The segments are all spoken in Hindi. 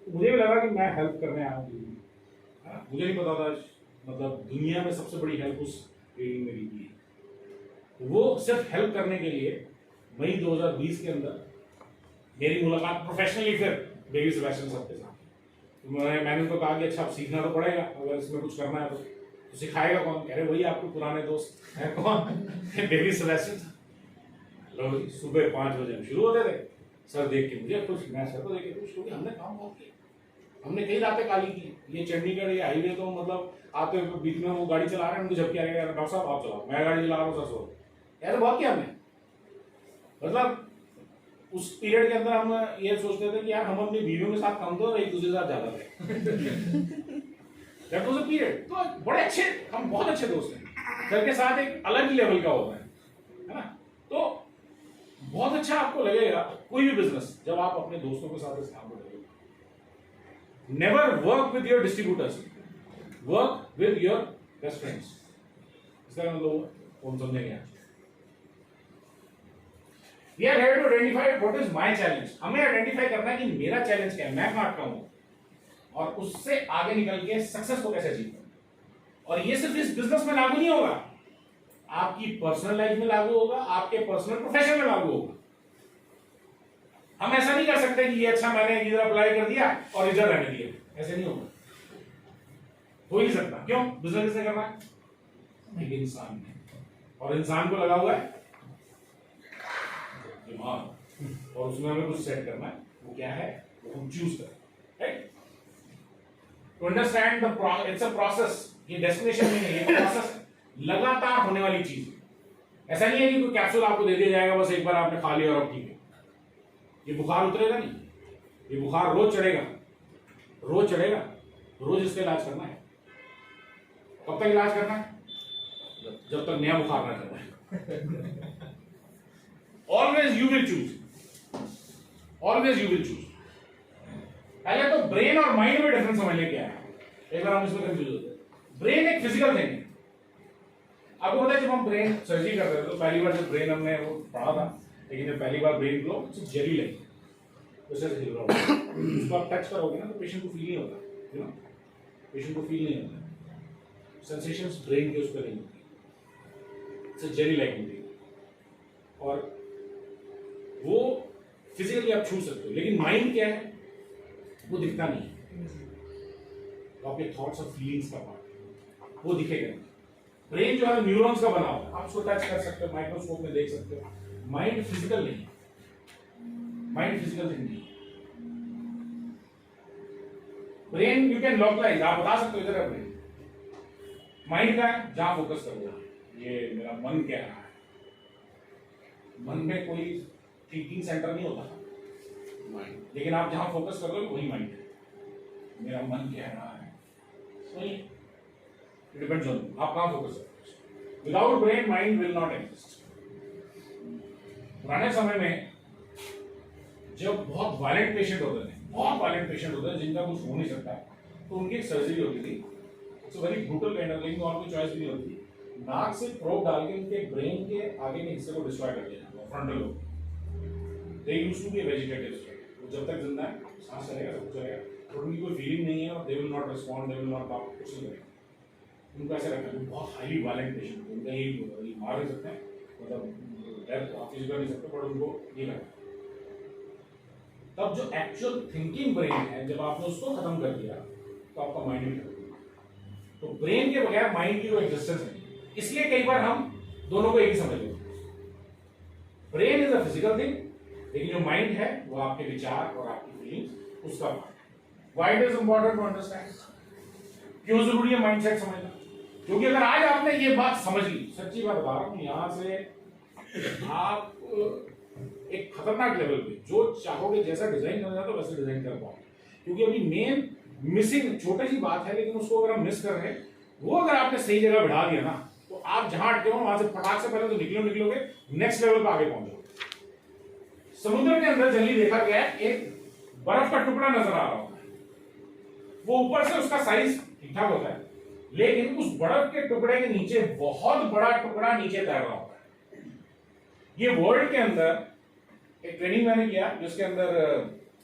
मुझे भी लगा कि मैं हेल्प करने आया हूँ। मुझे नहीं पता था मतलब दुनिया में सबसे बड़ी हेल्प उस ट्रेनिंग में की है। वो सिर्फ हेल्प करने के लिए मई 2020 के अंदर मेरी मुलाकात प्रोफेशनली फिर बेबी सेबेस्टियन सर के साथ। तो मैंने उनको कहा कि अच्छा अब सीखना तो पड़ेगा, अगर इसमें कुछ करना है तो सिखाएगा कौन? कह रहे वही आपके पुराने दोस्त हैं। कौन? Baby Sebastian. लो जी, सुबह 5 बजे हम शुरू होते थे। सर देख के मुझे खुश, मैं सर को देख के खुश, क्योंकि हमने काम बहुत किया, हमने कई रातें काली की। ये चंडीगढ़ ये हाईवे तो मतलब आते हुए बीच में वो गाड़ी चला रहे हैं, उनको झपकी आ गया, डॉक्टर साहब आप चलाओ, मैं गाड़ी चला रहा हूँ, सर सो यार बहुत किया हमने। मतलब उस पीरियड के अंदर हम ये सोचते थे कि यार हम अपनी बीवियों के साथ कम थे और एक दूसरे के साथ ज्यादा थे। That was a period. तो बड़े अच्छे, हम बहुत अच्छे दोस्त हैं। सर के साथ एक अलग ही लेवल का होता है ना? तो बहुत अच्छा आपको लगेगा कोई भी बिजनेस जब आप अपने दोस्तों के साथ इस काम को करोगे। Never work with your distributors, work with your best friends. इसका मतलब कौन समझेंगे? We are here to identify what is my challenge। हमें आइडेंटिफाई करना है कि मेरा चैलेंज क्या है, मैं कहाँ अटका हूं, और उससे आगे निकल के सक्सेस को कैसे अचीव करना। और ये सिर्फ इस बिजनेस में लागू नहीं होगा, आपकी पर्सनल लाइफ में लागू होगा, आपके पर्सनल प्रोफेशन में लागू होगा। हम ऐसा नहीं कर सकते कि ये अच्छा मैंने इधर अप्लाई कर दिया और इधर रहने दिया, ऐसे नहीं होगा, हो ही नहीं सकता। क्यों? बिजनेस किसने करना है? एक इंसान ने, और इंसान को लगा हुआ है दिमाग, और उसमें हमें कुछ सेट करना है। वो क्या है? वो हम चूज करें, right? To understand the it's a process. ये डेस्टिनेशन नहीं है, ये प्रोसेस, लगातार होने वाली चीज है। ऐसा नहीं है कि कोई कैप्सूल आपको दे दिया जाएगा बस एक बार आपने खा लिया और अब ठीक है। ये बुखार उतरेगा नहीं, ये बुखार रोज चढ़ेगा, रोज चढ़ेगा, रोज इसका इलाज करना है। कब तक इलाज करना है? जब तक नया बुखार ना चढ़े। Always you will choose. Always you will choose. पहले तो ब्रेन और माइंड में डिफरेंस समझ लें क्या है। एक बार हम इसमें कंफ्यूज होते हैं। ब्रेन एक फिजिकल थिंग है। आपको पता है जब हम ब्रेन सर्जरी कर रहे थे तो पहली बार जब ब्रेन हमने वो पढ़ा था, लेकिन जब पहली बार ब्रेन ग्लो जेली लगी, उसको आप टच करोगे ना तो पेशेंट को फील नहीं होता, यू नो, पेशेंट को फील नहीं होता, सेंसेशंस ब्रेन के उस पर नहीं होती, जेली लाइक होती है, और वो फिजिकली आप छू सकते हो। लेकिन माइंड क्या है? वो दिखता नहीं है, तो आपके थॉट्स और फीलिंग्स का पार्ट है, वो दिखेगा। ब्रेन जो है न्यूरॉन्स का बना हुआ है, आप उसको टच कर सकते हो, माइक्रोस्कोप में देख सकते हो। माइंड फिजिकल नहीं है, माइंड फिजिकल थिंग नहीं है। ब्रेन यू कैन लोकलाइज, आप बता सकते हो इधर है ब्रेन। माइंड का है जहां फोकस करोगे, ये मेरा मन कह रहा है। मन में कोई थिंकिंग सेंटर नहीं होता माइंड, लेकिन आप जहां फोकस कर रहे हो वही माइंड है। मेरा मन कह रहा है, सही, इट डिपेंड्स ऑन आप कहां फोकस कर रहे हो। Without brain mind will not exist. पुराने समय में जब बहुत वायलेंट पेशेंट होते थे, बहुत वायलेंट पेशेंट होते थे जिनका कुछ हो नहीं सकता, तो उनकी एक सर्जरी होती थी। It's a very brutal kind of, लेकिन और कोई चॉइस भी नहीं होती। नाक से प्रोब डाल के उनके ब्रेन के आगे के हिस्से को डिस्ट्रॉय कर दिया जाता, frontal lobe. They used to be vegetative state, वो जब तक जिंदा है सांस चलेगा, सब चलेगा, और उनकी कोई फीलिंग नहीं है, और they will not respond, they will not talk, कुछ नहीं करेगा। उनको ऐसे रखा है, बहुत हाईली वायलेंट पेशेंट, उनका यही मार नहीं सकते हैं, मतलब डेथ ऑफिस कर नहीं सकते, पर उनको ये लगता है। तब जो एक्चुअल थिंकिंग ब्रेन है, जब आपने उसको खत्म कर दिया तो आपका माइंड भी खत्म होगा। तो ब्रेन के बगैर माइंड की कोई एग्जिस्टेंस नहीं। इसलिए कई बार हम दोनों को एक ही समझ लेते हैं। Brain is a physical thing, लेकिन जो माइंड है वो आपके विचार और आपकी फीलिंग्स, उसका पार्ट है। Why it is important to understand? क्यों जरूरी है माइंडसेट समझना? क्योंकि अगर आज आपने ये बात समझ ली, सच्ची बात बता रहा हूं, यहां से आप एक खतरनाक लेवल पे जो चाहोगे जैसा डिजाइन करना तो वैसे डिजाइन कर पाओगे। क्योंकि अभी मेन मिसिंग छोटी सी बात है, लेकिन उसको अगर हम मिस कर रहे हैं, वो अगर आपने सही जगह बढ़ा दिया ना, तो आप जहां अटके हो वहां से फटाक से पहले तो निकलोगे, नेक्स्ट लेवल पे आगे पहुंचोगे। समुद्र के अंदर जनरली देखा गया है एक बर्फ का टुकड़ा नजर आ रहा होता है, वो ऊपर से उसका साइज ठीक ठाक होता है, लेकिन उस बर्फ के टुकड़े के नीचे बहुत बड़ा टुकड़ा नीचे तैर रहा होता है। ये वर्ल्ड के अंदर एक ट्रेनिंग मैंने किया जिसके अंदर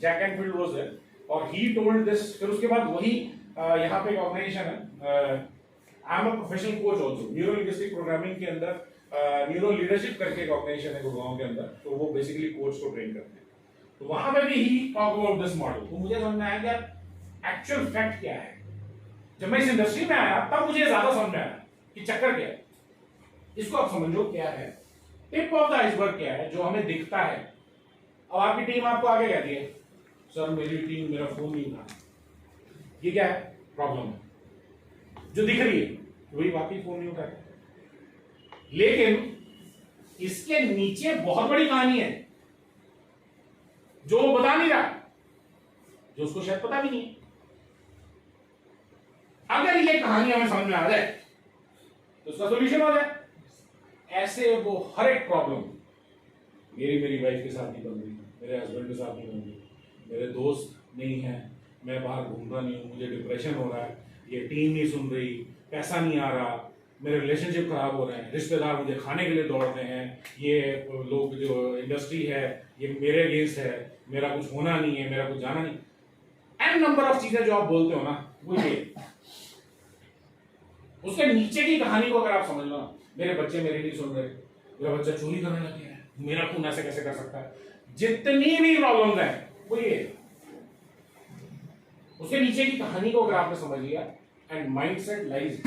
जैक एंड फील्ड रोज है, और ही टोल्ड दिस। फिर उसके बाद वही यहाँ पे एक ऑर्गेनाइजेशन है, I am a professional coach also, neuro linguistic programming के अंदर न्यूरो लीडरशिप करके एक ऑर्गेनाइजेशन है गुड़गांव के अंदर, तो वो बेसिकली कोच को ट्रेन करते हैं। तो वहां पे भी ही टॉक अबाउट दिस मॉडल। तो मुझे समझ में आया कि यार एक्चुअल फैक्ट क्या है। जब मैं इस इंडस्ट्री में आया तब मुझे ज्यादा समझ में आया कि चक्कर क्या है। इसको आप समझो क्या है, टिप ऑफ द आइसबर्ग क्या है जो हमें दिखता है। अब आपकी टीम आपको आगे कहती है सर मेरी टीम मेरा फोन नहीं उठा, ये क्या है प्रॉब्लम है जो दिख रही है, वही वाकई फोन नहीं उठा। लेकिन इसके नीचे बहुत बड़ी कहानी है जो वो बता नहीं रहा, जो उसको शायद पता भी नहीं है। अगर ये कहानी हमें समझ में आ जाए तो उसका सॉल्यूशन हो जाए। ऐसे वो हर एक प्रॉब्लम, मेरी वाइफ के साथ नहीं बन रही, मेरे हस्बैंड के साथ नहीं बन रही, मेरे दोस्त नहीं है, मैं बाहर घूम रहा नहीं हूँ, मुझे डिप्रेशन हो रहा है, ये टीम नहीं सुन रही, पैसा नहीं आ रहा, मेरे रिलेशनशिप खराब हो रहे हैं, रिश्तेदार मुझे खाने के लिए दौड़ते हैं, ये लोग जो इंडस्ट्री है ये मेरे अगेंस्ट है, मेरा कुछ होना नहीं है, मेरा कुछ जाना नहीं, एन नंबर ऑफ चीजें जो आप बोलते हो ना वो ये। उसके नीचे की कहानी को अगर आप समझ लो, मेरे बच्चे मेरे नहीं सुन रहे, मेरा बच्चा चोरी करने लग गया है, मेरा खून ऐसे कैसे कर सकता है, जितनी भी प्रॉब्लम्स हैं वो ये। उसके नीचे की कहानी को अगर आपने समझ लिया, एंड माइंडसेट लाइज,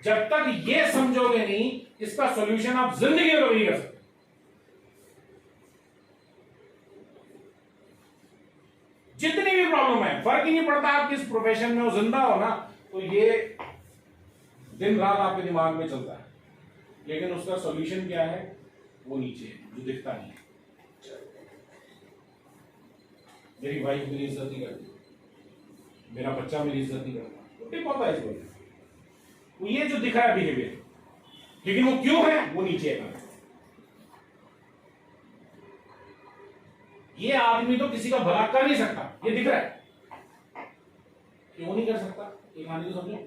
जब तक ये समझोगे नहीं इसका सॉल्यूशन आप जिंदगी में कभी नहीं कर सकते। जितनी भी प्रॉब्लम है, फर्क ही नहीं पड़ता आप किस प्रोफेशन में हो, जिंदा हो ना, तो ये दिन रात आपके दिमाग में चलता है। लेकिन उसका सॉल्यूशन क्या है वो नीचे है जो दिखता नहीं है। मेरी वाइफ मेरी इज्जत नहीं करती, मेरा बच्चा मेरी इज्जत नहीं करता, तो टिप होता है इसको। वो ये जो दिख रहा है बिहेवियर, लेकिन वो क्यों है वो नीचे है। ये आदमी तो किसी का भला कर नहीं सकता, ये दिख रहा है, क्यों नहीं कर सकता, ये कहानी तो समझो,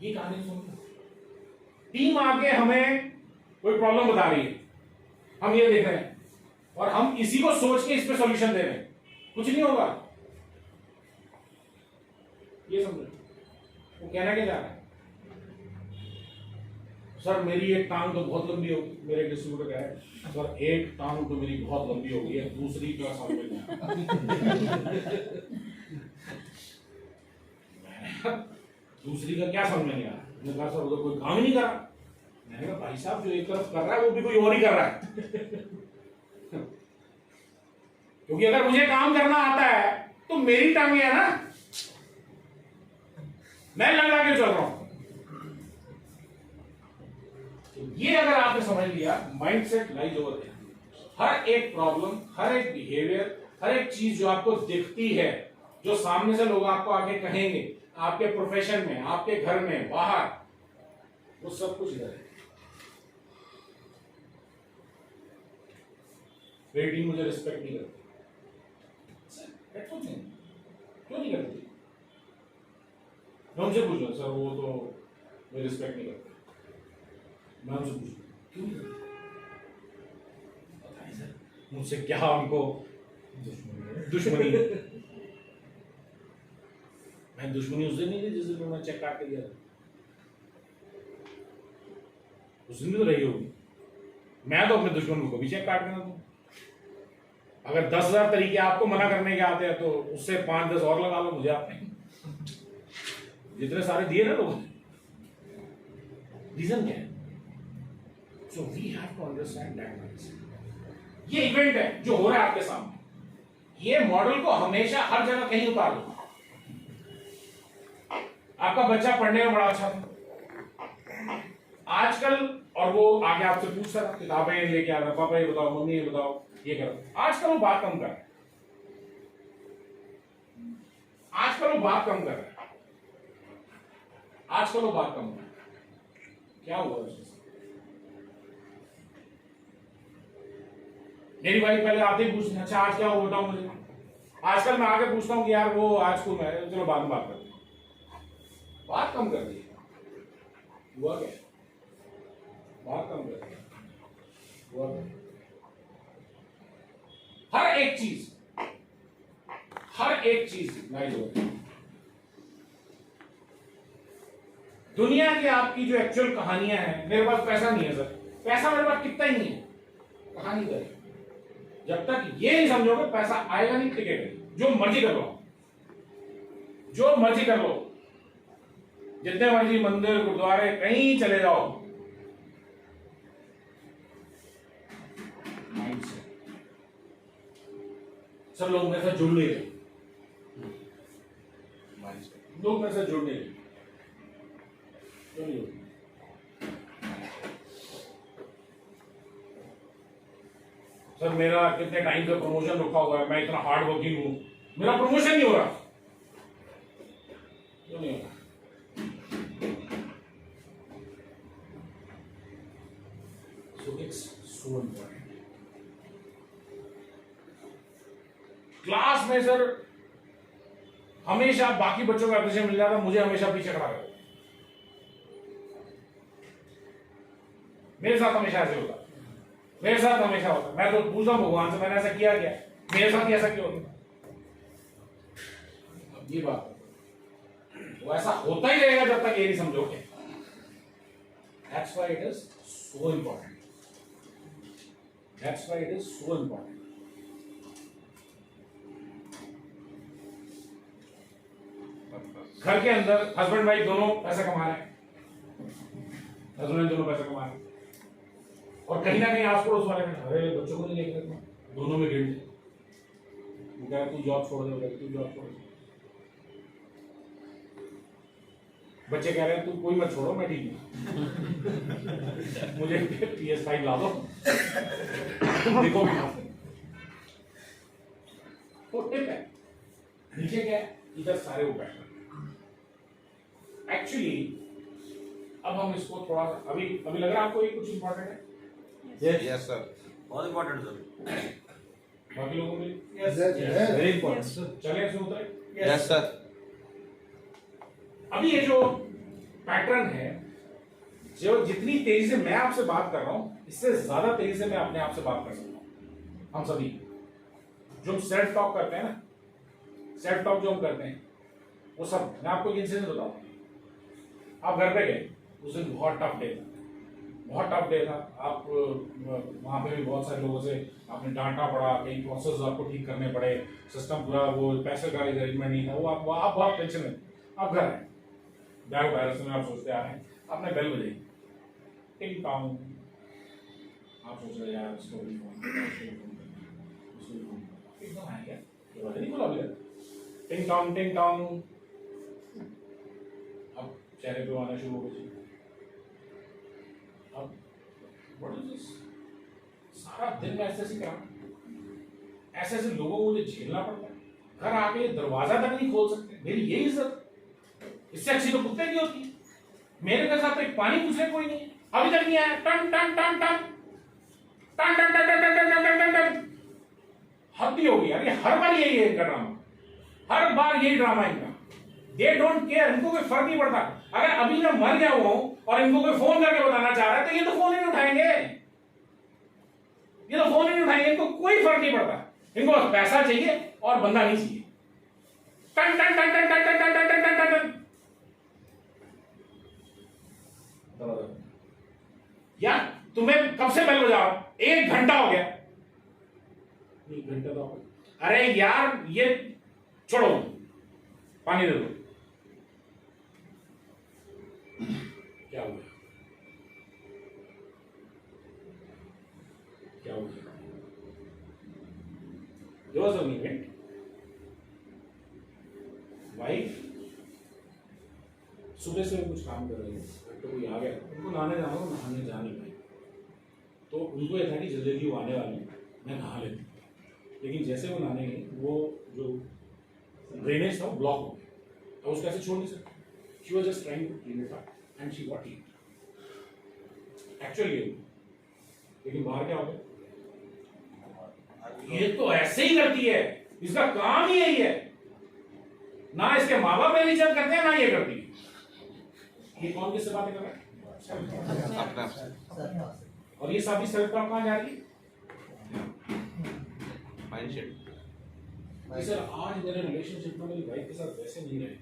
ये कहानी तो समझो। टीम आके हमें कोई प्रॉब्लम बता रही है, हम ये देख रहे हैं और हम इसी को सोच के इस पे सॉल्यूशन दे रहे हैं, कुछ नहीं होगा। ये समझो वो कहना क्या चाह रहा है, सर मेरी एक टांग तो बहुत लंबी होगी, मेरे डिस्ट्रीब्यूटर कह रहे हैं सर एक टांग तो मेरी बहुत लंबी हो गई है, दूसरी का समझ में नहीं आया। दूसरी का क्या समझ में नहीं आया, मैंने कहा सर उधर कोई काम ही नहीं कर रहा। मैंने कहा भाई साहब जो एक तरफ कर रहा है वो भी कोई और ही कर रहा है। क्योंकि अगर मुझे काम करना आता है तो मेरी टांगे है ना, मैं लगा के चल रहा हूं। ये अगर आपने समझ लिया, माइंडसेट लाइज ओवर देयर। हर एक प्रॉब्लम, हर एक बिहेवियर, हर एक चीज जो आपको दिखती है, जो सामने से लोग आपको आके कहेंगे, आपके प्रोफेशन में, आपके घर में, बाहर, वो सब कुछ इधर है। मेरी टीम मुझे रिस्पेक्ट नहीं करती, क्यों नहीं करती? मैं उनसे पूछ रहा सर वो तो मेरी रिस्पेक्ट नहीं करते, मैं उनसे पूछ क्यों नहीं करते? पता नहीं सर, मुझसे क्या उनको दुश्मनी। मैं दुश्मनी उस दिन नहीं थी जिस दिन उन्होंने चेक काट के दिया था, उस दिन भी तो रही होगी। मैं तो अपने दुश्मन को भी चेक काट देना दूं। अगर 10,000 तरीके आपको मना करने के आते हैं तो उससे 5-10 और लगा लो मुझे आपने, जितने सारे दिए ना लोगों ने। रीजन क्या है? So we have to understand that. ये इवेंट है जो हो रहा है आपके सामने, ये मॉडल को हमेशा हर जगह कहीं उतार दो। आपका बच्चा पढ़ने में बड़ा अच्छा था आजकल, और वो आगे आपसे पूछ रहा किताबें लेके आ रहा, पापा ये बताओ, मम्मी ये बताओ, ये करो। आजकल वो बात कम कर रहा है, आजकल वो बात कम कर रहा है, आजकल वो बात कम कर रहा है। क्या हुआ उसके साथ? मेरी वाइफ पहले आते ही पूछती अच्छा आज क्या हुआ बताओ मुझे। आजकल मैं आके पूछता हूँ कि यार वो आज स्कूल में, चलो बाद में बात करते हैं। बात कम कर दी, हुआ क्या? बात कम कर दी, हुआ क्या? एक चीज नाइज हो गई। दुनिया की आपकी जो एक्चुअल कहानियां हैं, मेरे पास पैसा नहीं है सर, पैसा मेरे पास कितना ही नहीं है, कहानी करें। जब तक ये नहीं समझोगे पैसा आएगा नहीं, टिकेगा। जो मर्जी कर लो, जो मर्जी कर लो, जितने मर्जी मंदिर गुरुद्वारे कहीं चले जाओ, सब लोग मेरे साथ जुड़ नहीं रहे, लोग मेरे साथ जुड़ नहीं रहे। सर मेरा कितने टाइम से प्रमोशन रुका हुआ है, मैं इतना हार्ड वर्किंग हूं, मेरा प्रमोशन नहीं हो रहा, क्यों नहीं हो रहा? So it's so important. Class में सर हमेशा बाकी बच्चों का अप्रिशिएशन मिल जाता, मुझे हमेशा पीछे खड़ा कर, मेरे साथ हमेशा ऐसे होता, मेरे साथ हमेशा होता। मैं तो पूछता हूं भगवान से, मैंने ऐसा किया क्या, मेरे साथ ऐसा क्यों होता? अब ये बात वो ऐसा होता ही रहेगा जब तक ये नहीं समझोगे। That's why it is so important. That's why it is so important. घर के अंदर हस्बैंड वाइफ दोनों पैसा कमा रहे हैं, हस्बैंड दोनों पैसा कमा रहे हैं, और कहीं ना कहीं आस पड़ोस वाले अरे बच्चों को नहीं लेकर, दोनों में गिल्ट, वो कह रहा तू जॉब छोड़ दे, तू जॉब छोड़ दे, बच्चे कह रहे हैं तू कोई मत छोड़ो, मैं ठीक हूँ, मुझे PS5 ला दो, देखो नीचे क्या है, इधर सारे वो बैठ रहे। एक्चुअली अब हम इसको थोड़ा सा अभी लग रहा है आपको ये कुछ इंपॉर्टेंट है? Yes sir, बहुत इम्पोर्टेंट सर। बाकी लोगों में वेरी इम्पोर्टेंट सर। चले इसमें उतरे? Yes sir. अभी ये जो पैटर्न है, जो जितनी तेजी से मैं आपसे बात कर रहा हूं, इससे ज्यादा तेजी से मैं अपने आप से बात कर सकता हूं। हम सभी जो हम सेल्फ टॉक करते हैं ना, सेल्फ टॉक जो हम करते हैं, वो सब मैं आपको एक इंसिडेंट बताऊं। आप घर पे गए, उस दिन बहुत टफ डे था, बहुत टफ डे था। आप वहाँ पे भी बहुत सारे लोगों से आपने डांटा पड़ा, कई प्रोसेस आपको ठीक करने पड़े, सिस्टम पूरा वो पैसे का अरेंजमेंट नहीं था, वो आप बहुत टेंशन में। आप घर आए, बैग वायरस में आप सोचते आ रहे हैं, आपने बेल बजाई, टिंग टॉन्ग, आप सोच रहे यार उसको भी एकदम आएगा, ये नहीं बोला भैया, टिंग टॉन्ग, अब चेहरे पे आना शुरू हो गई। अब व्हाट इज दिस, सारा दिन मैं ऐसे काम, ऐसे लोगों को मुझे झेलना पड़ता है, घर आके दरवाजा तक नहीं खोल सकते, मेरी यही इज्जत, इससे अच्छी तो कुत्ते की होती है। मेरे घर साथ एक पानी पूछने कोई नहीं है, अभी तक नहीं आया, टन टन टन टन टन टन टन टन टन टन टन टन, हद ही होगी यार, ये हर बार यही है इनका ड्रामा, हर बार यही ड्रामा इनका। दे डोंट केयर, इनको कोई फर्क नहीं पड़ता। अगर अभी मैं मर गया हुआ हूं और इनको कोई फोन करके बताना चाह रहा है, तो ये तो फोन ही नहीं उठाएंगे, ये तो फोन ही नहीं उठाएंगे, इनको कोई फर्क नहीं पड़ता, इनको बस पैसा चाहिए और बंदा नहीं चाहिए। टन टन टन टन टन टन टन टन टन टन टन, यार तुम्हें कब से बेल बजा रहा हूं, 1 घंटा हो गया, 1 घंटा तो, अरे यार ये छोड़ो, पानी दे दो। क्या हो गया, क्या हो गया? There was an event, wife सुबह से कुछ काम कर रही है, तो कोई आ गया, उनको नहाने जाना, नहाने जा नहीं पाई, तो उनको यह था कि जल्दी वो आने वाले, मैं नहा लेती, लेकिन जैसे वो नहाने गई, वो जो ड्रेनेज था वो ब्लॉक हो गया, अब उसको ऐसे छोड़ नहीं सकते। She was just trying to clean it up and she got it. Actually, लेकिन बाहर क्या हो गया? ये तो ऐसे ही करती है, इसका काम ही यही है, ना इसके माँ बाप रिलीजन करते हैं, ना ये करती है। ये कौन किससे बातें कर रहा है? और ये सभी सेल्फ टॉक कहाँ जा रही है? माइंडसेट। कि सर आज मेरे रिलेशनशिप में मेरी वाइफ के साथ वैसे नहीं रहे,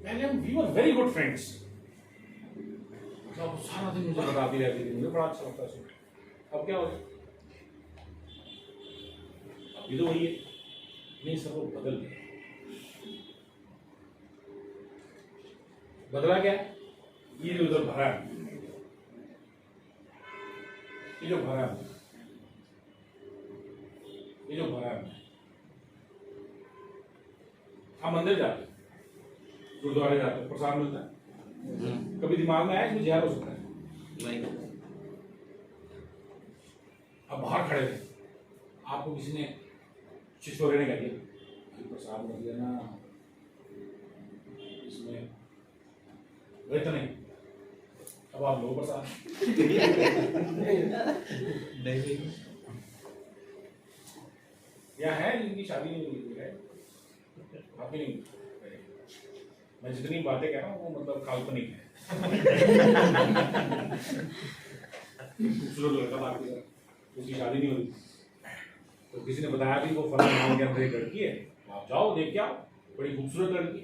पहले हम we were very good friends, मतलब सारा दिन मुझे बताती रहती थी, मुझे बड़ा अच्छा लगता सुन। अब क्या हो गया? अभी तो वही है। नहीं सर, वो बदल गया। बदला क्या? ये जो उधर भरा है, ये जो भरा है, ये जो भरा है। हम मंदिर जाते, गुरुद्वारे जाते, प्रसाद मिलता है, कभी दिमाग में आया इसमें जहर हो सकता है? नहीं। अब बाहर खड़े थे, आपको किसी ने छिछोरे ने कह दिया प्रसाद मत देना इसमें, वही तो नहीं। अब आप लो प्रसाद। नहीं। या है जिनकी शादी नहीं हुई है, आपकी नहीं हुई। मैं जितनी बातें कह रहा हूँ वो मतलब काल्पनिक है। खूबसूरत लड़का था आपके साथ, उसकी शादी नहीं हुई, तो किसी ने बताया कि वो फलाना गाँव के अंदर एक लड़की है, आप जाओ देख के आओ, बड़ी खूबसूरत लड़की,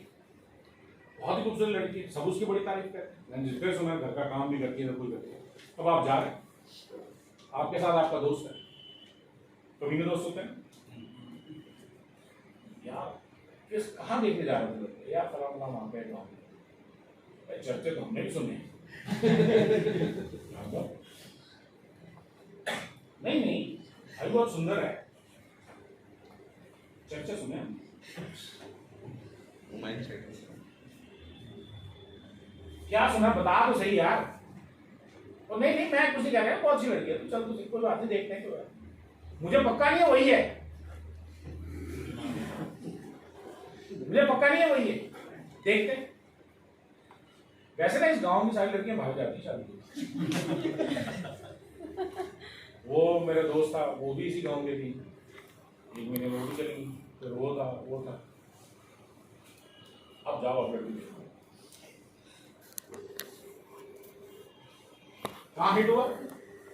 बहुत ही खूबसूरत लड़की है, सब उसकी बड़ी तारीफ करते हैं। मैंने जितने सुना घर का काम भी करती है, सब कुछ करती है। अब आप जा रहे हैं, आपके साथ आपका दोस्त है, कभी भी दोस्त होते हैं यार, किस कहाँ देखने जा रहे थे यार, फला फला वहाँ पे भाई, चर्चे तो हमने भी सुने। नहीं नहीं भाई, बहुत सुंदर है, चर्चा सुने हम। माइंडसेट। क्या सुना बता तो सही यार। और नहीं नहीं मैं कुछ नहीं कह रहा, बहुत सी लड़की है, तू चल, तू कोई बात नहीं, देखते हैं क्यों, मुझे पक्का नहीं है वही है, मुझे पक्का नहीं है वही है, देखते हैं। वैसे ना इस गांव की सारी लड़कियां भाग जाती शादी। वो मेरा दोस्त था, वो भी इसी गांव के थी, 1 महीने वो भी चलेंगी, फिर वो था। अब जाओ अब लड़की देखो कहाँ हिट हुआ।